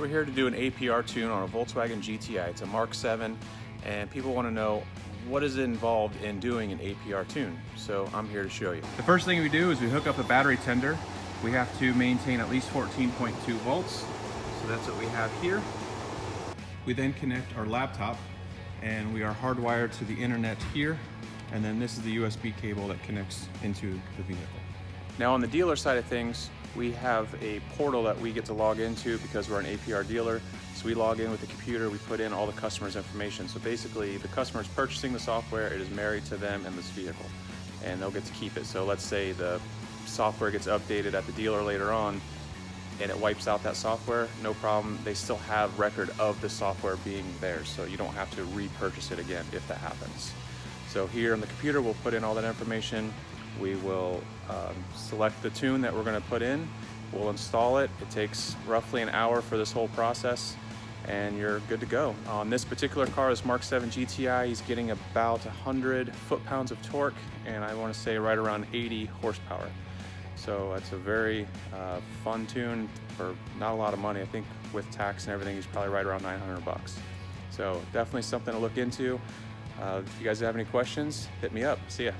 here to do an APR tune on a Volkswagen GTI. It's a Mark 7, and people want to know what is involved in doing an APR tune. So I'm here to show you. The first thing we do is we hook up a battery tender. We have to maintain at least 14.2 volts. So that's what we have here. We then connect our laptop, and we are hardwired to the internet here. And then this is the USB cable that connects into the vehicle. Now on the dealer side of things, we have a portal that we get to log into because we're an APR dealer. So we log in with the computer, we put in all the customer's information. So basically the customer is purchasing the software, it is married to them and this vehicle, and they'll get to keep it. So let's say the software gets updated at the dealer later on and it wipes out that software, no problem. They still have record of the software being theirs, so you don't have to repurchase it again if that happens. So here on the computer, we'll put in all that information. We will select the tune that we're going to put in. We'll install it. It takes roughly an hour for this whole process, and you're good to go. On this particular car, this Mark 7 GTI, he's getting about 100 foot-pounds of torque, and I want to say right around 80 horsepower. So it's a very fun tune for not a lot of money. I think with tax and everything, he's probably right around 900 bucks. So definitely something to look into. If you guys have any questions, hit me up. See ya.